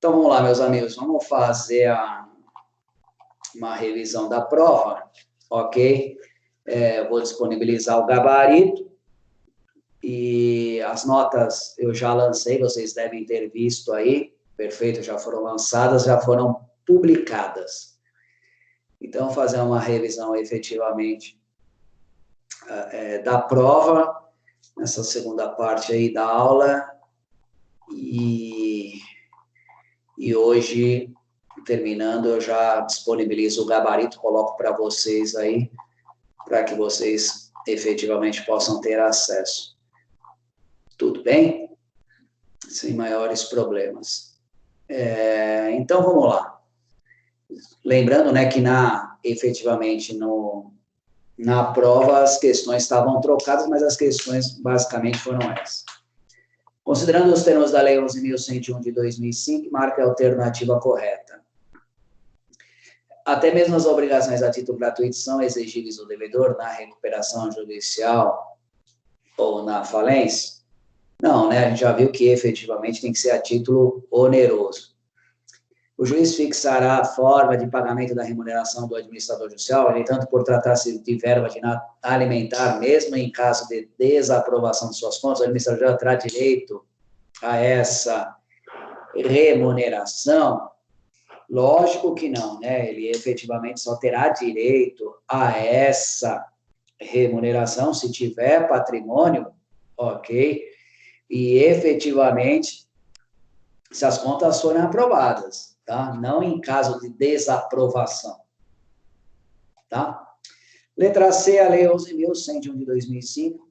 Então, vamos lá, meus amigos, vamos fazer uma revisão da prova, ok? Vou disponibilizar o gabarito e as notas eu já lancei, vocês devem ter visto aí, perfeito, já foram lançadas, já foram publicadas. Então, fazer uma revisão efetivamente da prova, nessa segunda parte aí da aula, e hoje, terminando, eu já disponibilizo o gabarito, coloco para vocês aí, para que vocês efetivamente possam ter acesso. Tudo bem? Sem maiores problemas. Então, vamos lá. Lembrando, né, que efetivamente na prova as questões estavam trocadas, mas as questões basicamente foram essas. Considerando os termos da Lei 11.101 de 2005, marque a alternativa correta. Até mesmo as obrigações a título gratuito são exigíveis do devedor na recuperação judicial ou na falência? Não, né? A gente já viu que efetivamente tem que ser a título oneroso. O juiz fixará a forma de pagamento da remuneração do administrador judicial, no entanto, por tratar-se de verba de alimentar, mesmo em caso de desaprovação de suas contas, o administrador terá direito a essa remuneração? Lógico que não, né? Ele efetivamente só terá direito a essa remuneração se tiver patrimônio, ok? E efetivamente, se as contas forem aprovadas, tá? Não em caso de desaprovação, tá? Letra C, a Lei 11.101 de 2005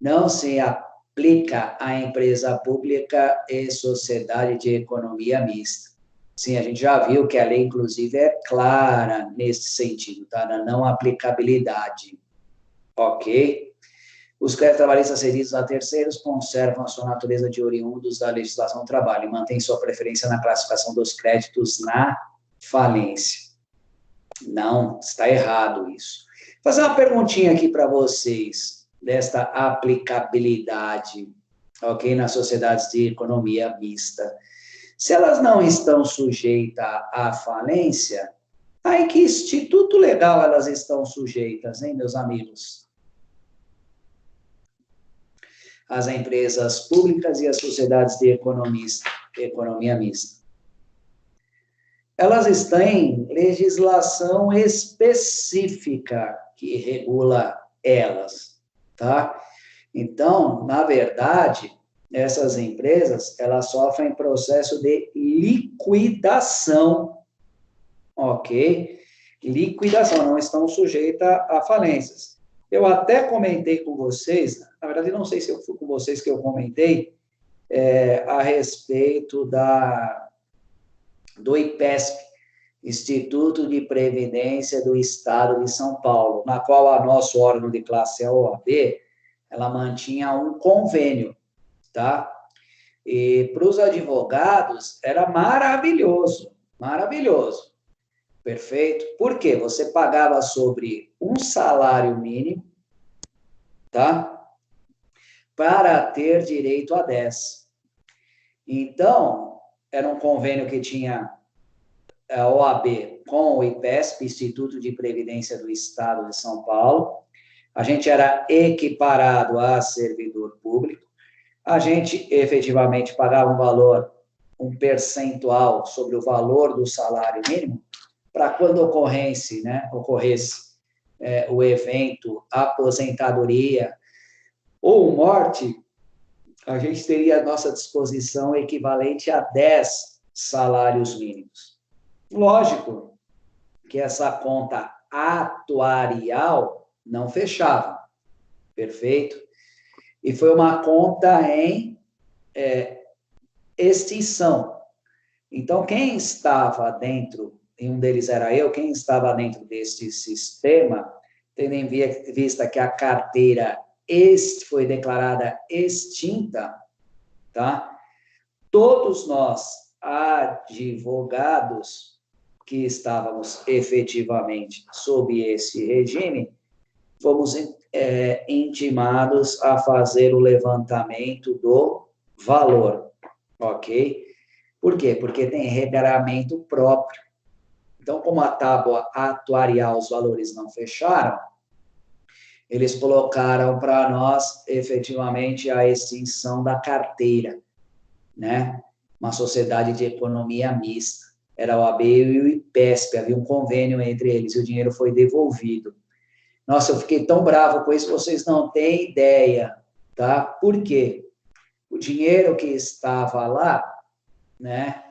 não se aplica à empresa pública e sociedade de economia mista. Sim, a gente já viu que a lei, inclusive, é clara nesse sentido, tá? Na não aplicabilidade, ok? Os créditos trabalhistas cedidos a terceiros conservam a sua natureza de oriundos da legislação do trabalho e mantêm sua preferência na classificação dos créditos na falência. Não, está errado isso. Vou fazer uma perguntinha aqui para vocês, desta aplicabilidade, ok? Nas sociedades de economia mista. Se elas não estão sujeitas à falência, aí que instituto legal elas estão sujeitas, hein, meus amigos? As empresas públicas e as sociedades de economia mista. Elas têm legislação específica que regula elas, tá? Então, na verdade, essas empresas, elas sofrem processo de liquidação, ok? Liquidação, não estão sujeitas a falências. Eu até comentei com vocês, na verdade, não sei se eu fui com vocês que eu comentei, a respeito do IPESP, Instituto de Previdência do Estado de São Paulo, na qual a nosso órgão de classe, a OAB, ela mantinha um convênio, tá? E para os advogados era maravilhoso, maravilhoso, perfeito? Por quê? Você pagava sobre um salário mínimo, tá? Para ter direito a 10. Então, era um convênio que tinha a OAB com o IPESP, Instituto de Previdência do Estado de São Paulo. A gente era equiparado a servidor público. A gente efetivamente pagava um valor, um percentual sobre o valor do salário mínimo, para quando ocorresse o evento, aposentadoria ou morte, a gente teria à nossa disposição equivalente a 10 salários mínimos. Lógico que essa conta atuarial não fechava, perfeito? E foi uma conta em extinção. Então, quem estava dentro, e um deles era eu, quem estava dentro deste sistema, tendo em vista que a carteira foi declarada extinta, tá? Todos nós, advogados, que estávamos efetivamente sob esse regime, fomos intimados a fazer o levantamento do valor, ok? Por quê? Porque tem regramento próprio. Então, como a tábua atuarial, os valores não fecharam, eles colocaram para nós, efetivamente, a extinção da carteira, né? Uma sociedade de economia mista. Era a OAB e o IPESP, havia um convênio entre eles, e o dinheiro foi devolvido. Nossa, eu fiquei tão bravo com isso, vocês não têm ideia, tá? Por quê? O dinheiro que estava lá, né?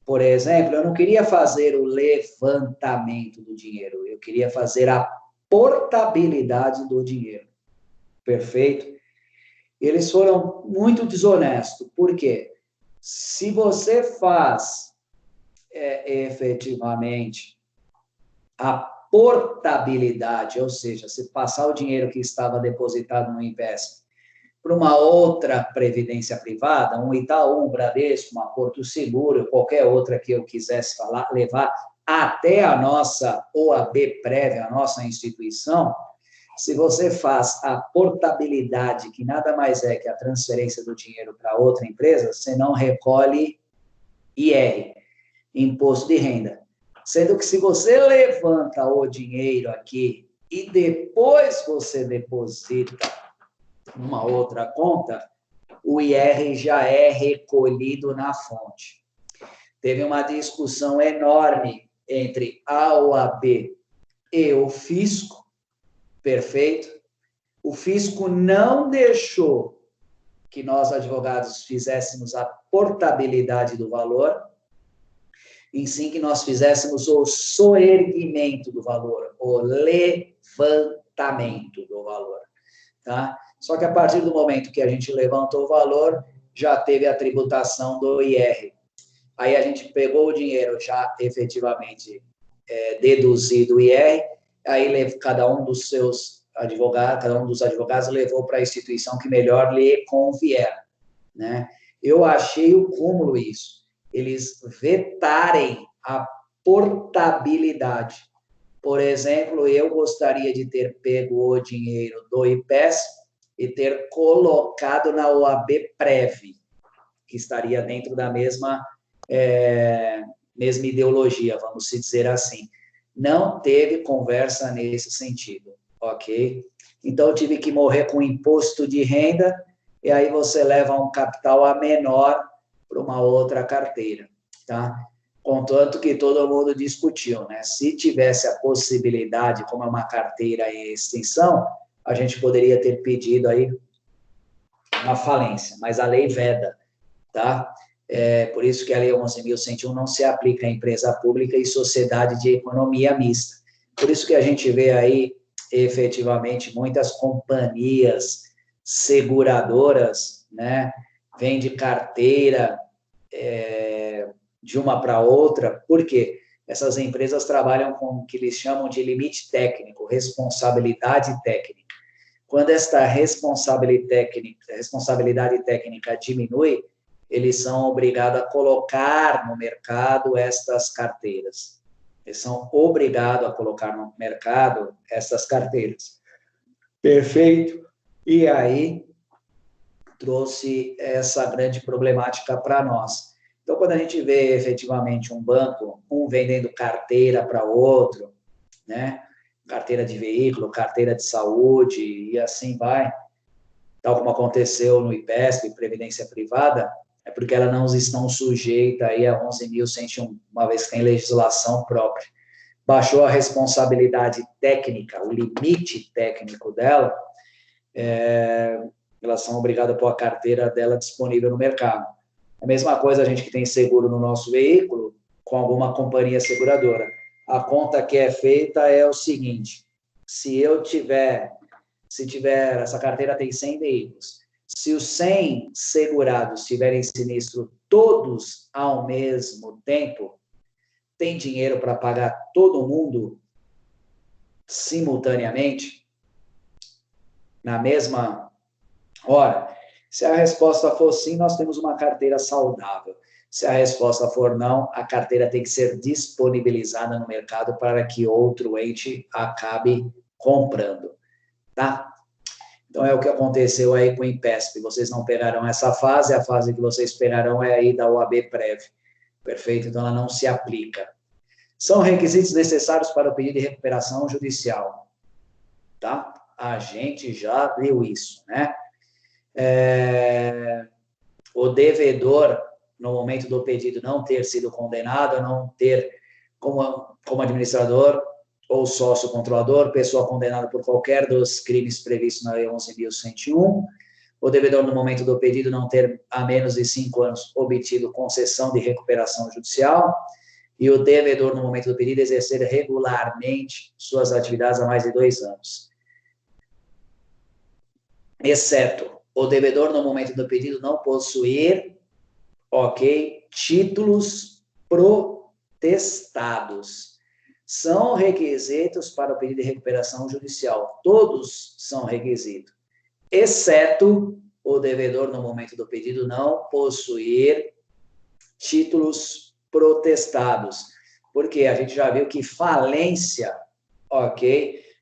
Por exemplo, eu não queria fazer o levantamento do dinheiro, eu queria fazer a portabilidade do dinheiro. Perfeito? Eles foram muito desonestos. Por quê? Se você faz efetivamente a portabilidade, ou seja, se passar o dinheiro que estava depositado no Invest para uma outra previdência privada, um Itaú, um Bradesco, uma Porto Seguro, qualquer outra que eu quisesse levar até a nossa OAB prévia, a nossa instituição, se você faz a portabilidade, que nada mais é que a transferência do dinheiro para outra empresa, você não recolhe IR, Imposto de Renda. Sendo que se você levanta o dinheiro aqui e depois você deposita numa outra conta, o IR já é recolhido na fonte. Teve uma discussão enorme entre a OAB e o fisco, perfeito? O fisco não deixou que nós, advogados, fizéssemos a portabilidade do valor, em sim que nós fizéssemos o soerguimento do valor, o levantamento do valor, tá? Só que a partir do momento que a gente levantou o valor, já teve a tributação do IR. Aí a gente pegou o dinheiro já efetivamente deduzido o IR, aí cada um dos seus advogados, cada um dos advogados levou para a instituição que melhor lhe convier, né? Eu achei o cúmulo isso. Eles vetarem a portabilidade. Por exemplo, eu gostaria de ter pego o dinheiro do IPES e ter colocado na OAB Prev, que estaria dentro da mesma ideologia, vamos dizer assim. Não teve conversa nesse sentido, ok? Então, eu tive que morrer com imposto de renda, e aí você leva um capital a menor para uma outra carteira, tá? Contanto que todo mundo discutiu, né? Se tivesse a possibilidade, como é uma carteira em extinção, a gente poderia ter pedido aí uma falência, mas a lei veda, tá? Por isso que a Lei 11.101 não se aplica a empresa pública e sociedade de economia mista. Por isso que a gente vê aí, efetivamente, muitas companhias seguradoras, né, vende carteira de uma para outra. Por quê? Essas empresas trabalham com o que eles chamam de limite técnico, responsabilidade técnica. Quando esta responsabilidade técnica diminui, eles são obrigados a colocar no mercado estas carteiras. Eles são obrigados a colocar no mercado estas carteiras. Perfeito? E aí, trouxe essa grande problemática para nós. Então, quando a gente vê efetivamente um banco, um vendendo carteira para outro, né? Carteira de veículo, carteira de saúde, e assim vai, tal como aconteceu no IPESP, Previdência Privada, é porque elas não estão sujeitas aí a 11.101, uma vez que tem legislação própria. Baixou a responsabilidade técnica, o limite técnico dela, elas são obrigadas a pôr a carteira dela disponível no mercado. A mesma coisa a gente que tem seguro no nosso veículo, com alguma companhia seguradora. A conta que é feita é o seguinte: se essa carteira tem 100 veículos, se os 100 segurados tiverem sinistro todos ao mesmo tempo, tem dinheiro para pagar todo mundo simultaneamente, na mesma hora? Se a resposta for sim, nós temos uma carteira saudável. Se a resposta for não, a carteira tem que ser disponibilizada no mercado para que outro ente acabe comprando, tá? Então, é o que aconteceu aí com o IPESP. Vocês não pegaram essa fase, a fase que vocês pegarão é aí da OAB Prev. perfeito? Então, ela não se aplica. São requisitos necessários para o pedido de recuperação judicial, tá? A gente já viu isso, né? O devedor, no momento do pedido, não ter sido condenado, não ter como administrador ou sócio controlador, pessoa condenada por qualquer dos crimes previstos na Lei 11.101, o devedor, no momento do pedido, não ter há menos de 5 anos obtido concessão de recuperação judicial, e o devedor, no momento do pedido, exercer regularmente suas atividades há mais de 2 anos. Exceto o devedor, no momento do pedido, não possuir, títulos protestados. São requisitos para o pedido de recuperação judicial. Todos são requisitos, exceto o devedor, no momento do pedido, não possuir títulos protestados. Porque a gente já viu que falência,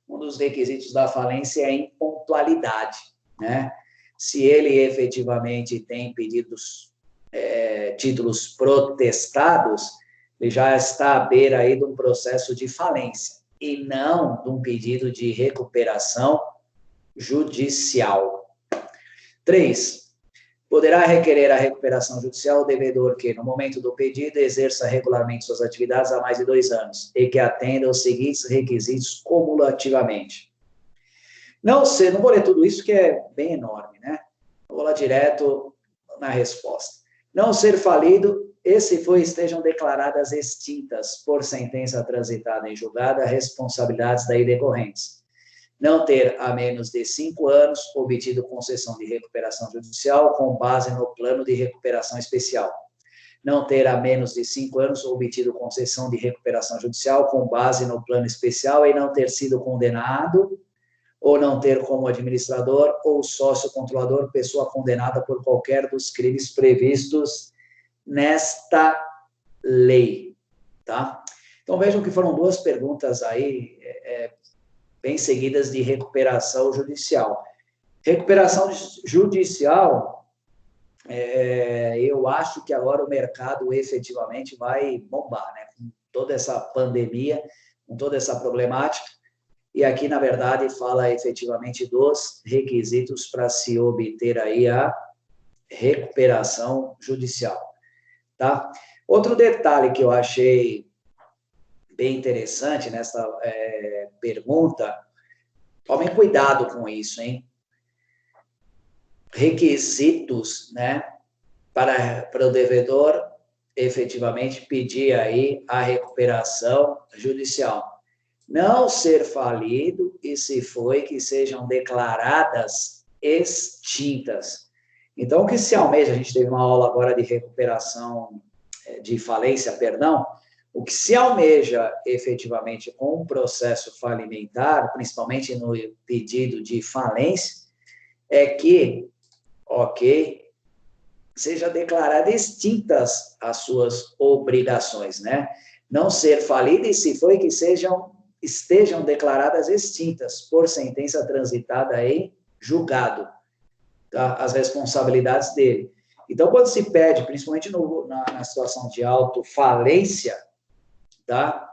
um dos requisitos da falência é a impontualidade, né? Se ele efetivamente tem títulos protestados, ele já está à beira aí de um processo de falência, e não de um pedido de recuperação judicial. 3. Poderá requerer a recuperação judicial o devedor que, no momento do pedido, exerça regularmente suas atividades há mais de 2 anos e que atenda aos seguintes requisitos cumulativamente. Não vou ler tudo isso, que é bem enorme, né? Vou lá direto na resposta. Não ser falido e, se for, estejam declaradas extintas por sentença transitada em julgado as responsabilidades daí decorrentes. Não ter há menos de 5 anos obtido concessão de recuperação judicial com base no plano de recuperação especial. Não ter há menos de 5 anos obtido concessão de recuperação judicial com base no plano especial e não ter sido condenado ou não ter como administrador ou sócio controlador pessoa condenada por qualquer dos crimes previstos nesta lei, tá? Então, vejam que foram 2 perguntas aí, bem seguidas, de recuperação judicial. Recuperação judicial, eu acho que agora o mercado efetivamente vai bombar, né? Com toda essa pandemia, com toda essa problemática. E aqui, na verdade, fala efetivamente dos requisitos para se obter aí a recuperação judicial, tá? Outro detalhe que eu achei bem interessante nessa pergunta, tomem cuidado com isso, hein? Requisitos, né, para o devedor efetivamente pedir aí a recuperação judicial. Não ser falido e, se foi, que sejam declaradas extintas. Então, o que se almeja, a gente teve uma aula agora de recuperação, de falência, perdão, o que se almeja efetivamente com o processo falimentar, principalmente no pedido de falência, é que, seja declarada extintas as suas obrigações, né? Não ser falido e, se foi, que estejam declaradas extintas por sentença transitada em julgado, tá? As responsabilidades dele. Então, quando se pede, principalmente na situação de autofalência, tá?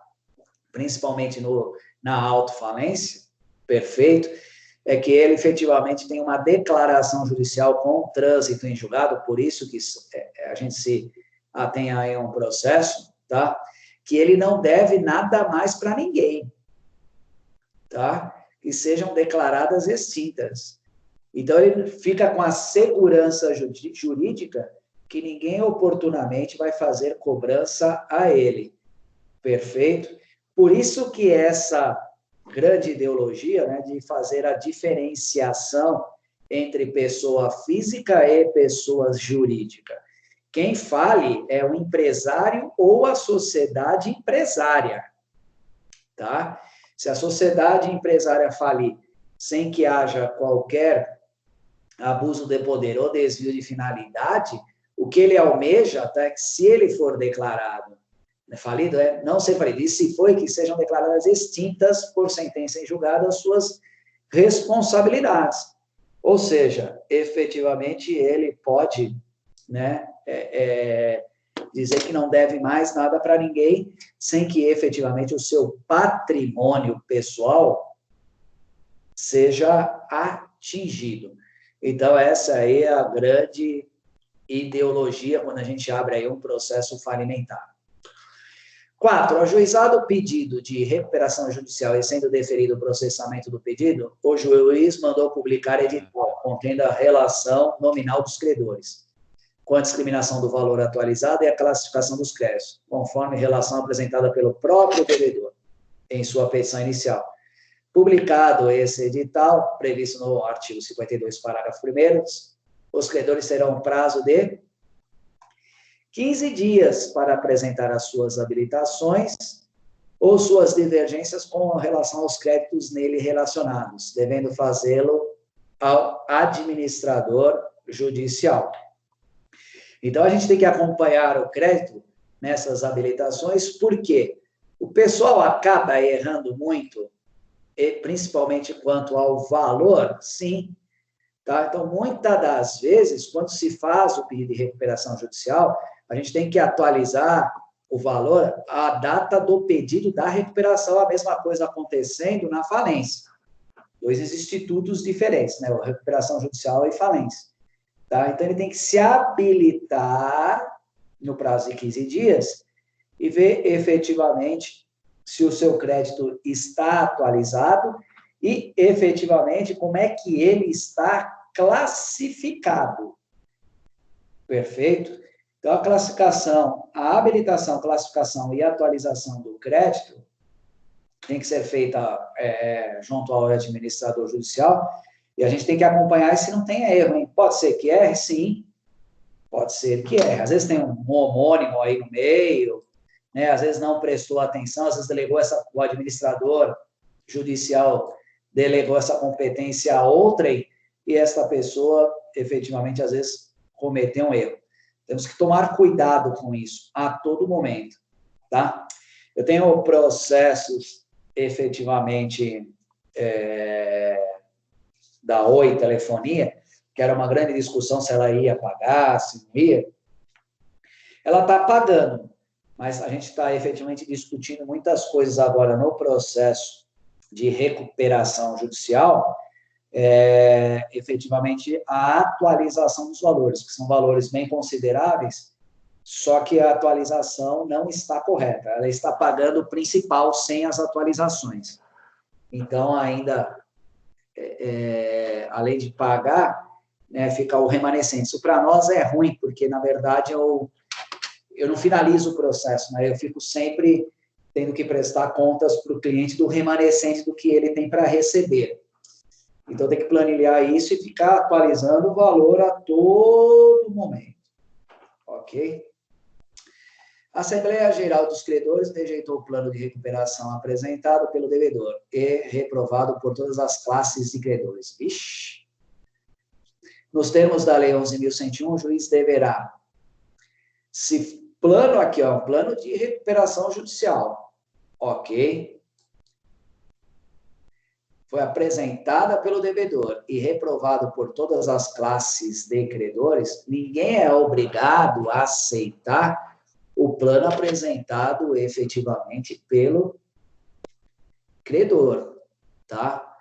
Principalmente na autofalência, perfeito, é que ele efetivamente tem uma declaração judicial com trânsito em julgado, por isso que a gente se atém a um processo, tá? Que ele não deve nada mais para ninguém, tá? Que sejam declaradas extintas. Então, ele fica com a segurança jurídica que ninguém oportunamente vai fazer cobrança a ele. Perfeito? Por isso que essa grande ideologia, né, de fazer a diferenciação entre pessoa física e pessoa jurídica. Quem fale é o empresário ou a sociedade empresária, tá? Se a sociedade empresária falir sem que haja qualquer abuso de poder ou desvio de finalidade, o que ele almeja, tá, é que, se ele for declarado falido, não ser falido, e se foi, que sejam declaradas extintas por sentença em julgado as suas responsabilidades. Ou seja, efetivamente ele pode, né, dizer que não deve mais nada para ninguém, sem que efetivamente o seu patrimônio pessoal seja atingido. Então, essa aí é a grande ideologia quando a gente abre aí um processo falimentar. 4. Ajuizado o pedido de recuperação judicial e sendo deferido o processamento do pedido, o juiz mandou publicar edital contendo a relação nominal dos credores, com a discriminação do valor atualizado e a classificação dos créditos, conforme relação apresentada pelo próprio devedor em sua petição inicial. Publicado esse edital, previsto no artigo 52, parágrafo 1º, os credores terão um prazo de 15 dias para apresentar as suas habilitações ou suas divergências com relação aos créditos nele relacionados, devendo fazê-lo ao administrador judicial. Então, a gente tem que acompanhar o crédito nessas habilitações, porque o pessoal acaba errando muito, e principalmente quanto ao valor, sim. Tá? Então, muitas das vezes, quando se faz o pedido de recuperação judicial, a gente tem que atualizar o valor à data do pedido da recuperação, a mesma coisa acontecendo na falência. Dois institutos diferentes, né? Recuperação judicial e falência. Tá? Então, ele tem que se habilitar no prazo de 15 dias e ver efetivamente se o seu crédito está atualizado e, efetivamente, como é que ele está classificado. Perfeito? Então, a classificação, a habilitação, classificação e atualização do crédito tem que ser feita junto ao administrador judicial e a gente tem que acompanhar se não tem erro, hein? Pode ser que erre, sim. Pode ser que erre. Às vezes tem um homônimo aí no meio, né? Às vezes não prestou atenção, às vezes delegou o administrador judicial delegou essa competência a outrem e esta pessoa, efetivamente, às vezes, cometeu um erro. Temos que tomar cuidado com isso a todo momento, tá? Eu tenho processos, efetivamente, da Oi Telefonia, que era uma grande discussão se ela ia pagar, se não ia. Ela está pagando, mas a gente está efetivamente discutindo muitas coisas agora no processo de recuperação judicial, efetivamente a atualização dos valores, que são valores bem consideráveis, só que a atualização não está correta, ela está pagando o principal sem as atualizações. Então, ainda, além de pagar, né, fica o remanescente. Isso para nós é ruim, porque, na verdade, eu não finalizo o processo, né? Eu fico sempre tendo que prestar contas para o cliente do remanescente do que ele tem para receber. Então, tem que planilhar isso e ficar atualizando o valor a todo momento. Ok? A Assembleia Geral dos Credores rejeitou o plano de recuperação apresentado pelo devedor e reprovado por todas as classes de credores. Vixe! Nos termos da Lei 11.101, o juiz deverá, se plano aqui, ó, plano de recuperação judicial, ok? Foi apresentada pelo devedor e reprovado por todas as classes de credores, ninguém é obrigado a aceitar o plano apresentado efetivamente pelo credor, tá?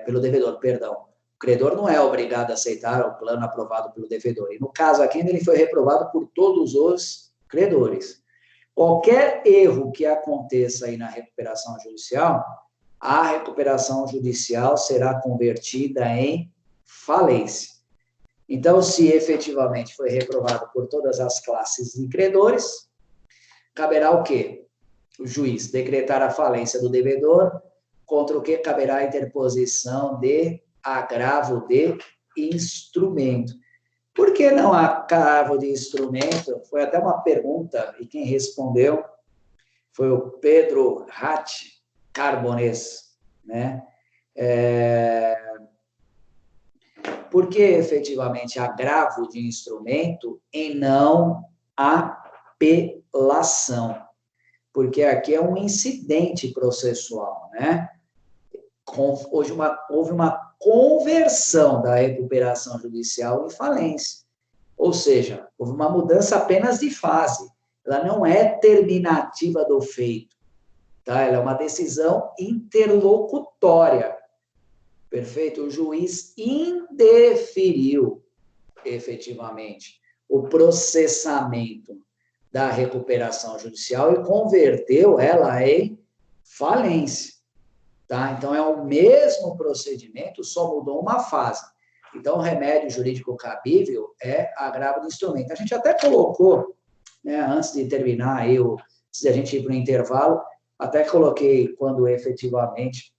Pelo devedor, perdão. O credor não é obrigado a aceitar o plano aprovado pelo devedor. E no caso aqui, ele foi reprovado por todos os credores. Qualquer erro que aconteça aí na recuperação judicial, a recuperação judicial será convertida em falência. Então, se efetivamente foi reprovado por todas as classes de credores, caberá o quê? O juiz decretar a falência do devedor, contra o que caberá a interposição de agravo de instrumento. Por que não agravo de instrumento? Foi até uma pergunta, e quem respondeu foi o Pedro Ratti Carbonês, né? Por que, efetivamente, agravo de instrumento e não apelação? Porque aqui é um incidente processual, né? Houve uma conversão da recuperação judicial em falência. Ou seja, houve uma mudança apenas de fase. Ela não é terminativa do feito, tá? Ela é uma decisão interlocutória. Perfeito? O juiz indeferiu, efetivamente, o processamento da recuperação judicial e converteu ela em falência. Tá? Então, é o mesmo procedimento, só mudou uma fase. Então, o remédio jurídico cabível é agravo do instrumento. A gente até colocou, né, antes de terminar, antes de a gente ir para o intervalo, até coloquei quando efetivamente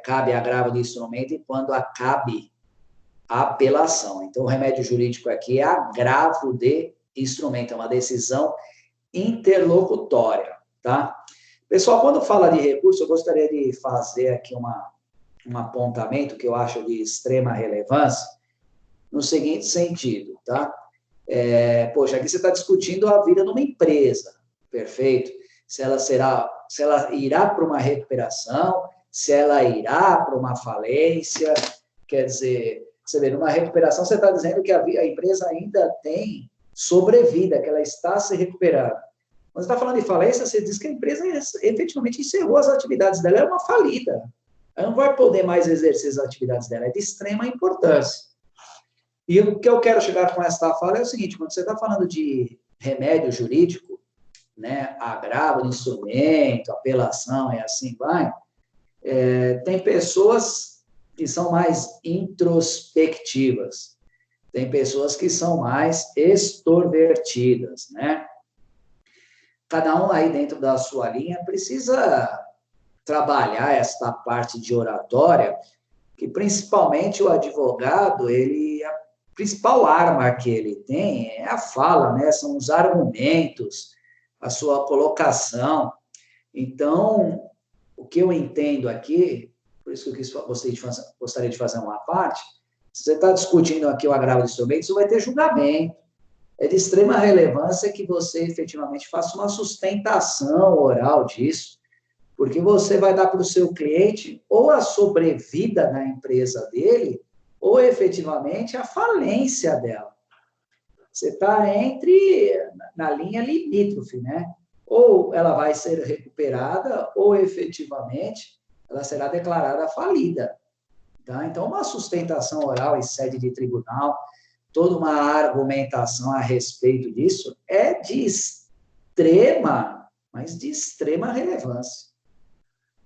cabe agravo do instrumento e quando acabe a apelação. Então, o remédio jurídico aqui é agravo de instrumento, é uma decisão interlocutória, tá? Pessoal, quando fala de recurso, eu gostaria de fazer aqui um apontamento que eu acho de extrema relevância, no seguinte sentido, tá? Poxa, aqui você está discutindo a vida de uma empresa, perfeito? Se ela irá para uma recuperação, se ela irá para uma falência, quer dizer, você vê, numa recuperação, você está dizendo que a empresa ainda tem sobrevida, que ela está se recuperando. Quando você está falando de falência, você diz que a empresa efetivamente encerrou as atividades dela, é uma falida. Ela não vai poder mais exercer as atividades dela, é de extrema importância. E o que eu quero chegar com esta fala é o seguinte, quando você está falando de remédio jurídico, né, agravo de instrumento, apelação e assim vai, tem pessoas que são mais introspectivas, tem pessoas que são mais extrovertidas, né? Cada um aí dentro da sua linha precisa trabalhar esta parte de oratória, que principalmente o advogado, a principal arma que ele tem é a fala, né? São os argumentos, a sua colocação. Então, o que eu entendo aqui, por isso que eu gostaria de fazer uma parte, se você está discutindo aqui o agravo de instrumento, isso vai ter julgamento. É de extrema relevância que você efetivamente faça uma sustentação oral disso, porque você vai dar para o seu cliente ou a sobrevida na empresa dele, ou efetivamente a falência dela. Você está na linha limítrofe, né? Ou ela vai ser recuperada, ou efetivamente ela será declarada falida. Tá? Então, uma sustentação oral em sede de tribunal, toda uma argumentação a respeito disso é de extrema, mas de extrema relevância.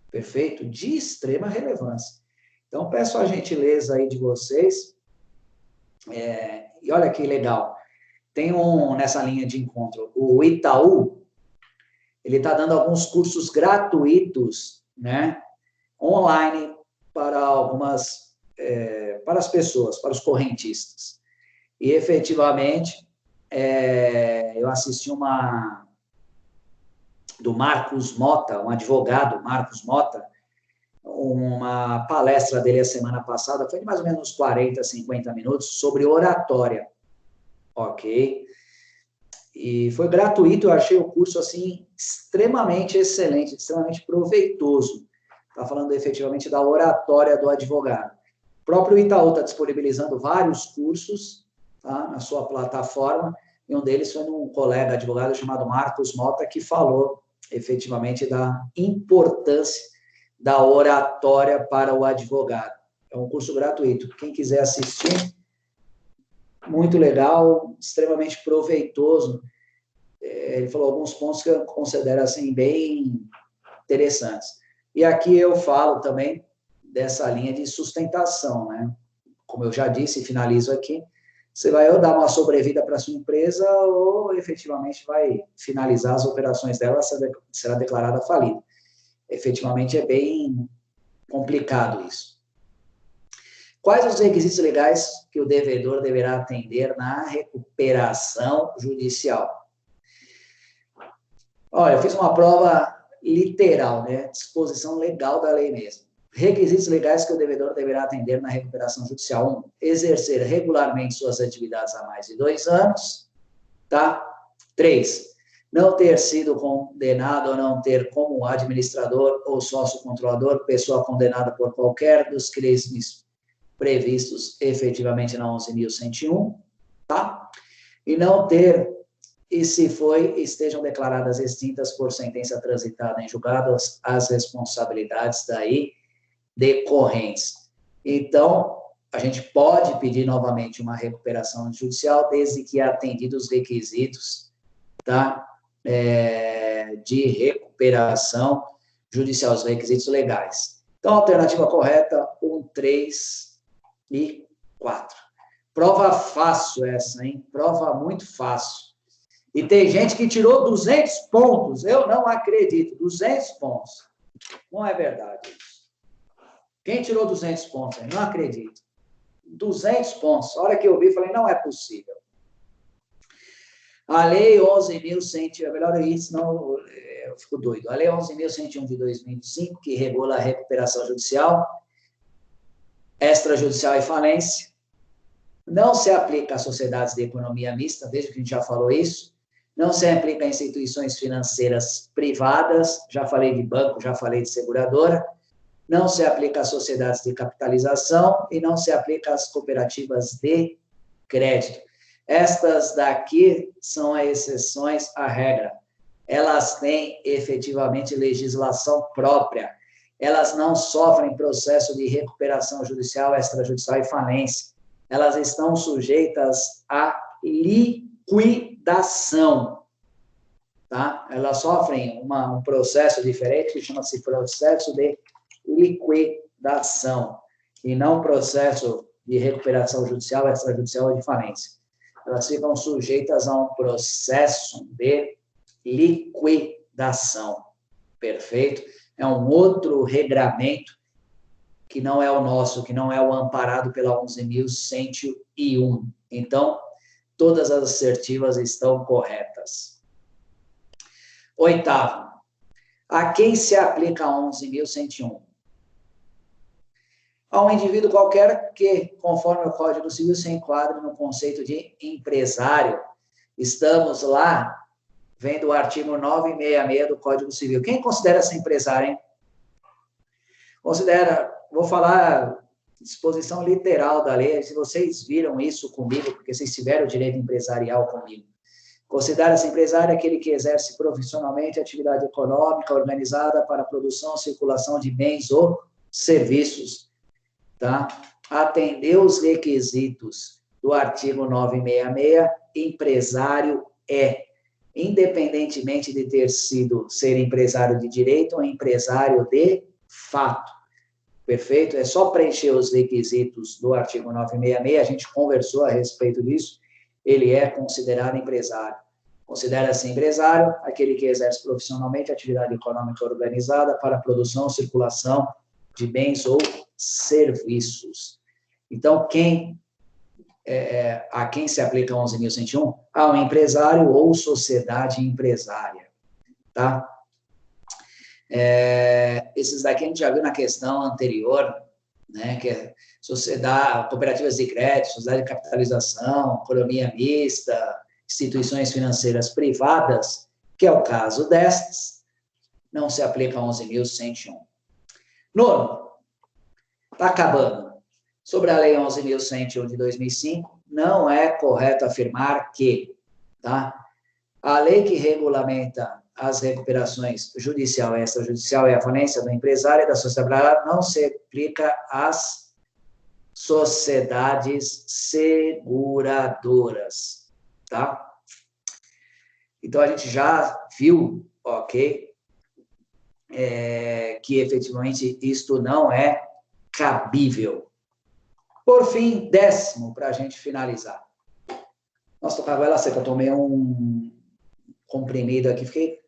Perfeito? De extrema relevância. Então, peço a gentileza aí de vocês, e olha que legal, tem nessa linha de encontro, o Itaú, ele está dando alguns cursos gratuitos, né, online para para as pessoas, para os correntistas. E, efetivamente, eu assisti do Marcos Mota, um advogado, Marcos Mota, uma palestra dele a semana passada, foi de mais ou menos 40, 50 minutos, sobre oratória, ok? E foi gratuito, eu achei o curso, assim, extremamente excelente, extremamente proveitoso. Está falando efetivamente da oratória do advogado. O próprio Itaú está disponibilizando vários cursos, tá, na sua plataforma, e um deles foi um colega advogado chamado Marcos Mota, que falou efetivamente da importância da oratória para o advogado. É um curso gratuito. Quem quiser assistir, muito legal, extremamente proveitoso. Ele falou alguns pontos que eu considero assim, bem interessantes. E aqui eu falo também dessa linha de sustentação, né? Como eu já disse, e finalizo aqui, você vai ou dar uma sobrevida para a sua empresa ou efetivamente vai finalizar as operações dela, será declarada falida. Efetivamente é bem complicado isso. Quais os requisitos legais que o devedor deverá atender na recuperação judicial? Olha, eu fiz uma prova literal, né? Disposição legal da lei mesmo. Requisitos legais que o devedor deverá atender na recuperação judicial. 1. Exercer regularmente suas atividades há mais de 2 anos. Tá? 3. Não ter sido condenado ou não ter como administrador ou sócio-controlador pessoa condenada por qualquer dos crimes previstos efetivamente na 11.101. tá? E não ter, e se foi, estejam declaradas extintas por sentença transitada em julgado as responsabilidades daí decorrentes. Então, a gente pode pedir novamente uma recuperação judicial, desde que atendidos os requisitos, tá? De recuperação judicial, os requisitos legais. Então, alternativa correta, 1, 3 e 4. Prova fácil essa, hein? Prova muito fácil. E tem gente que tirou 200 pontos. Eu não acredito. 200 pontos. Não é verdade isso. Quem tirou 200 pontos? Eu não acredito. 200 pontos. A hora que eu vi, falei, não é possível. A Lei 11.100, é melhor isso, senão eu fico doido. A Lei 11.101 de 2005, que regula a recuperação judicial, extrajudicial e falência, não se aplica a sociedades de economia mista, veja que a gente já falou isso, não se aplica a instituições financeiras privadas, já falei de banco, já falei de seguradora, não se aplica a sociedades de capitalização e não se aplica às cooperativas de crédito. Estas daqui são as exceções à regra. Elas têm efetivamente legislação própria. Elas não sofrem processo de recuperação judicial, extrajudicial e falência. Elas estão sujeitas à liquidação. Tá? Elas sofrem um processo diferente que chama-se processo de liquidação e não processo de recuperação judicial, extrajudicial ou de falência. Elas ficam sujeitas a um processo de liquidação. Perfeito? É um outro regramento que não é o nosso, que não é o amparado pela 11.101. Então, todas as assertivas estão corretas. Oitavo, a quem se aplica a 11.101? A um indivíduo qualquer que, conforme o Código Civil, se enquadre no conceito de empresário. Estamos lá vendo o artigo 966 do Código Civil. Quem considera-se empresário, hein? Considera, vou falar disposição literal da lei, se vocês viram isso comigo, porque vocês tiveram o direito empresarial comigo. Considera-se empresário aquele que exerce profissionalmente atividade econômica organizada para a produção e circulação de bens ou serviços. Tá? Atender os requisitos do artigo 966, empresário independentemente de ser empresário de direito ou empresário de fato. Perfeito? É só preencher os requisitos do artigo 966, a gente conversou a respeito disso, ele é considerado empresário. Considera-se empresário aquele que exerce profissionalmente atividade econômica organizada para a produção ou circulação de bens ou serviços. Então, a quem se aplica 11.101? A um empresário ou sociedade empresária. Tá? Esses daqui a gente já viu na questão anterior, né, que é sociedade, cooperativas de crédito, sociedade de capitalização, economia mista, instituições financeiras privadas, que é o caso destas, não se aplica a 11.101. Nono, está acabando. Sobre a Lei 11.101 de 2005, não é correto afirmar que, tá? A lei que regulamenta as recuperações judicial, extrajudicial e a falência do empresário e da sociedade não se aplica às sociedades seguradoras, tá? Então, a gente já viu, ok, que efetivamente isto não é cabível. Por fim, 10º, para a gente finalizar. Nossa, tô com a goela seca, eu tomei um comprimido aqui, fiquei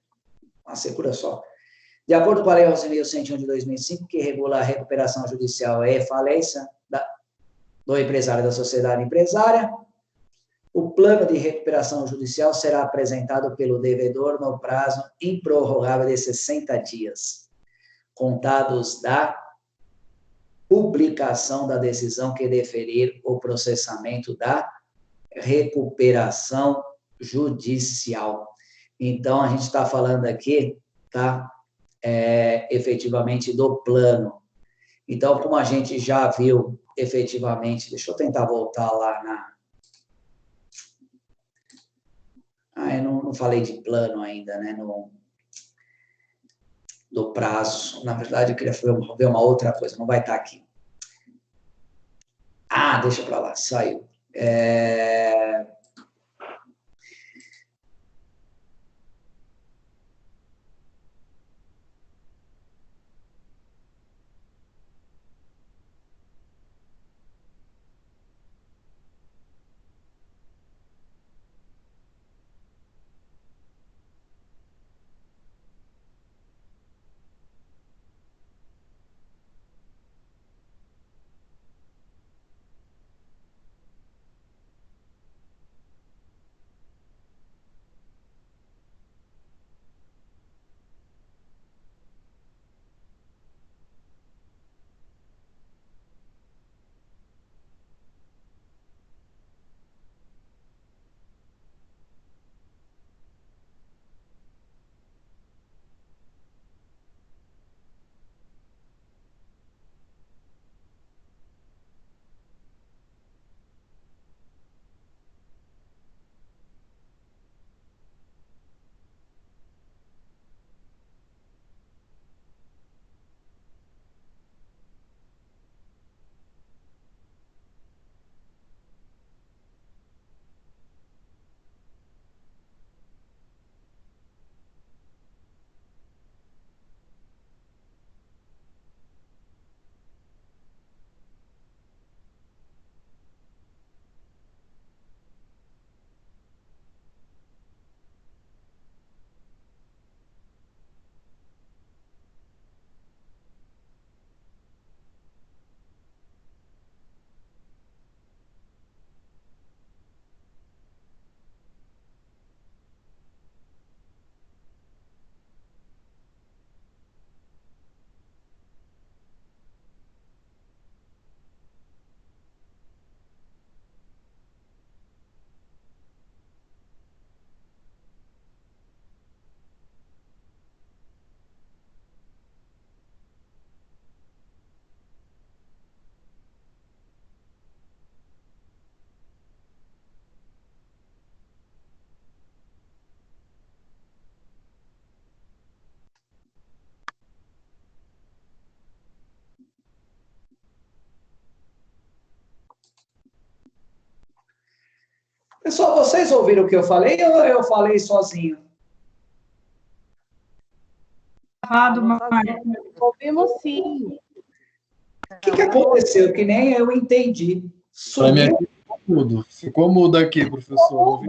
uma secura só. De acordo com a Lei 11.101 de 2005, que regula a recuperação judicial e falência do empresário e da sociedade empresária, o plano de recuperação judicial será apresentado pelo devedor no prazo improrrogável de 60 dias, contados da publicação da decisão que deferir o processamento da recuperação judicial. Então, a gente está falando aqui, tá? Efetivamente do plano. Então, como a gente já viu efetivamente, deixa eu tentar voltar lá eu não falei de plano ainda, né? Do prazo. Na verdade, eu queria ver uma outra coisa, não vai estar aqui. Deixa para lá, saiu. Pessoal, vocês ouviram o que eu falei ou eu falei sozinho? Ouvimos sim. O que aconteceu? Que nem eu entendi. Para mim Sumiu. aqui ficou mudo. Ficou mudo aqui, professor.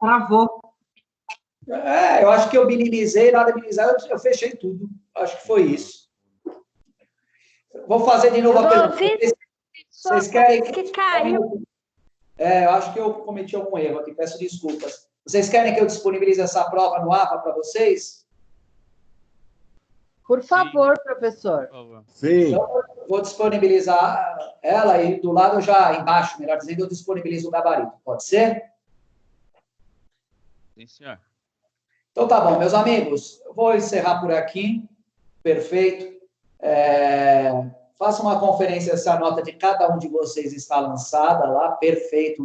Travou. Eu acho que eu minimizei, nada minimizar, eu fechei tudo. Acho que foi isso. Vou fazer de novo a pergunta. Vocês querem que caiu? Eu acho que eu cometi algum erro aqui, peço desculpas. Vocês querem que eu disponibilize essa prova no APA para vocês? Por favor, professor. Sim. Então, vou disponibilizar ela e do lado já embaixo, melhor dizendo, eu disponibilizo o gabarito. Pode ser? Sim, senhor. Então tá bom, meus amigos, eu vou encerrar por aqui. Perfeito. Faça uma conferência se a nota de cada um de vocês está lançada lá, perfeito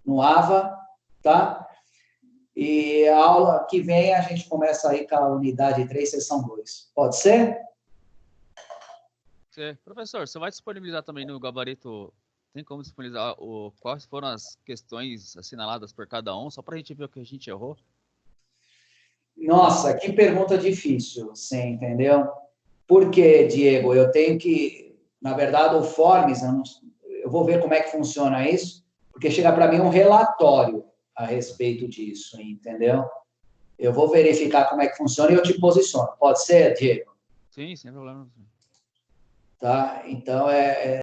no AVA, tá? E a aula que vem a gente começa aí com a unidade 3, sessão 2. Pode ser? Professor, você vai disponibilizar também no gabarito, tem como disponibilizar quais foram as questões assinaladas por cada um, só para a gente ver o que a gente errou? Nossa, que pergunta difícil, você entendeu? Porque, Diego, eu tenho que, na verdade, o Forms, eu vou ver como é que funciona isso, porque chega para mim um relatório a respeito disso, entendeu? Eu vou verificar como é que funciona e eu te posiciono. Pode ser, Diego? Sim, sem problema. Tá? Então,